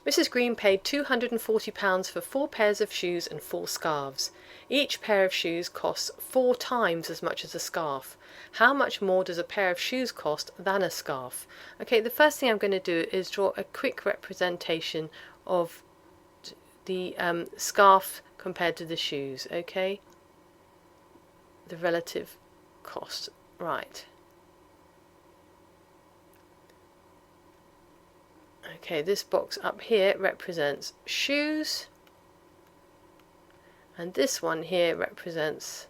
Mrs. Green paid £240 for 4 pairs of shoes and 4 scarves. Each pair of shoes costs 4 times as much as a scarf. How much more does a pair of shoes cost than a scarf? Okay, the first thing I'm going to do is draw a quick representation of the scarf compared to the shoes, okay? The relative cost, right. Okay, this box up here represents shoes, and this one here represents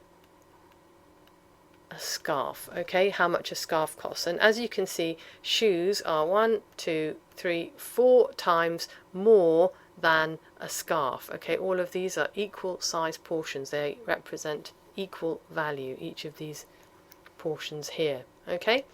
a scarf, okay, how much a scarf costs. And as you can see, shoes are 1, 2, 3, 4 times more than a scarf. Okay, all of these are equal size portions. They represent equal value, each of these portions here. Okay,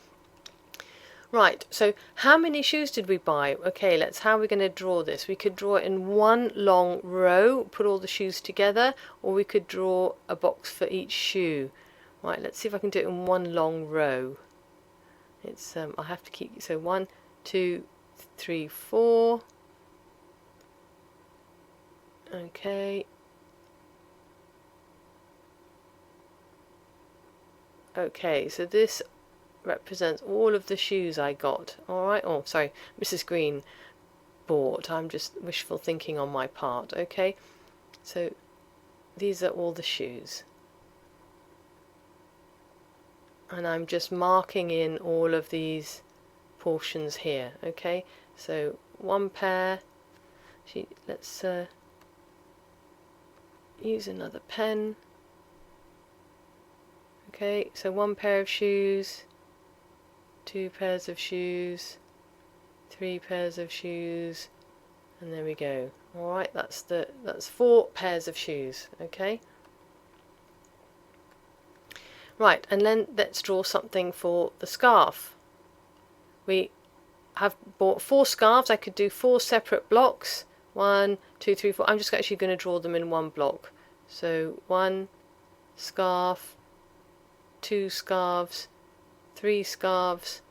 right, so how many shoes did we buy? Okay, how are we going to draw this? We could draw it in one long row, put all the shoes together, or we could draw a box for each shoe. Right, let's see if I can do it in one long row. It's I'll have to keep, so 1, 2, 3, 4. Okay. Okay, so this represents all of the shoes I got. Alright, oh sorry, Mrs. Green bought. I'm just wishful thinking on my part. Okay, so these are all the shoes. And I'm just marking in all of these portions here. Okay, so 1 pair. Let's use another pen. Okay, so 1 pair of shoes, 2 pairs of shoes, 3 pairs of shoes, and there we go. All right, that's 4 pairs of shoes. Okay. Right, and then let's draw something for the scarf. We have bought 4 scarves. I could do 4 separate blocks. 1, 2, 3, 4. I'm just actually going to draw them in one block. So 1 scarf, 2 scarves, 3 scarves,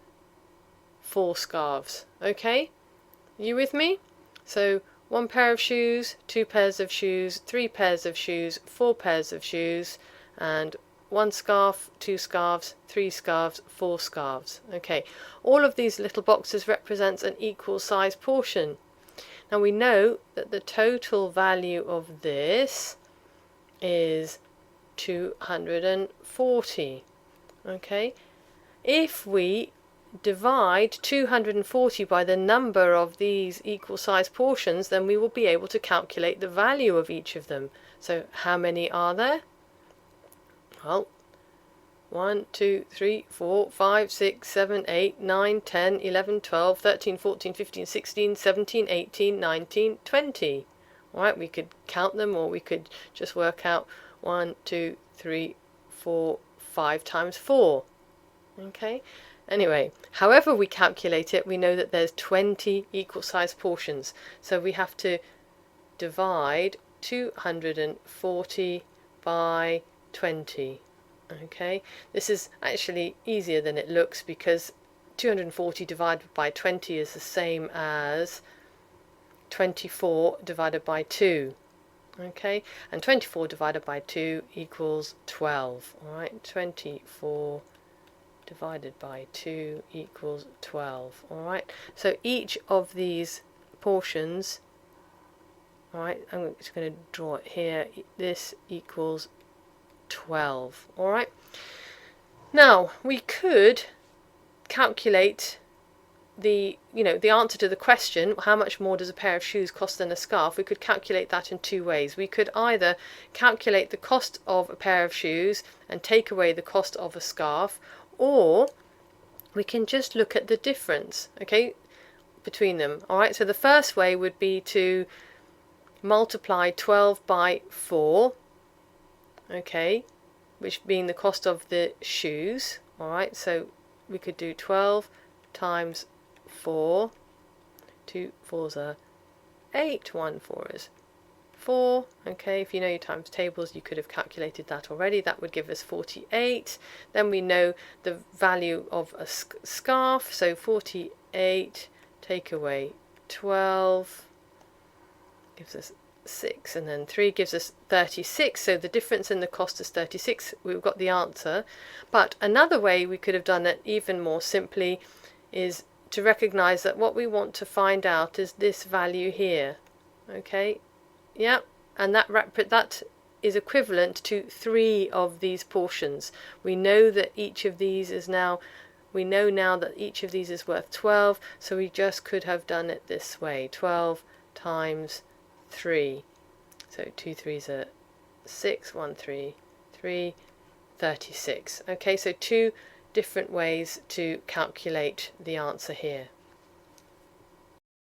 4 scarves. Okay, you with me? So 1 pair of shoes, 2 pairs of shoes, 3 pairs of shoes, 4 pairs of shoes, and 1 scarf, 2 scarves, 3 scarves, 4 scarves. Okay, all of these little boxes represents an equal size portion. Now we know that the total value of this is 240. Okay, if we divide 240 by the number of these equal size portions, then we will be able to calculate the value of each of them. So how many are there? Well, 1, 2, 3, 4, 5, 6, 7, 8, 9, 10, 11, 12, 13, 14, 15, 16, 17, 18, 19, 20. Alright, we could count them, or we could just work out 1, 2, 3, 4, 5 times 4. Okay, anyway, however we calculate it, we know that there's 20 equal size portions. So we have to divide 240 by 20. Okay, this is actually easier than it looks, because 240 divided by 20 is the same as 24 divided by 2. Okay, and 24 divided by 2 equals 12. Alright, 24 divided by 2 equals 12. Alright, so each of these portions, alright, I'm just going to draw it here, this equals 12. Alright, now we could calculate the answer to the question, how much more does a pair of shoes cost than a scarf? We could calculate that in 2 ways. We could either calculate the cost of a pair of shoes and take away the cost of a scarf, or we can just look at the difference, okay, between them. Alright, so the first way would be to multiply 12 by 4, okay, which being the cost of the shoes. Alright, so we could do 12 times 4, 2 4s are 8, 1 4 is 4. Okay, if you know your times tables, you could have calculated that already. That would give us 48. Then we know the value of a scarf, so 48 take away 12, gives us 6, and then 3 gives us 36, so the difference in the cost is 36. We've got the answer. But another way we could have done it even more simply is to recognize that what we want to find out is this value here. Okay, yeah, and that is equivalent to 3 of these portions. We know that each of these is now, we know now that each of these is worth 12, so we just could have done it this way, 12 times 3. So 2 3s are 6, 1 3, 3, 36. Okay, so 2 different ways to calculate the answer here.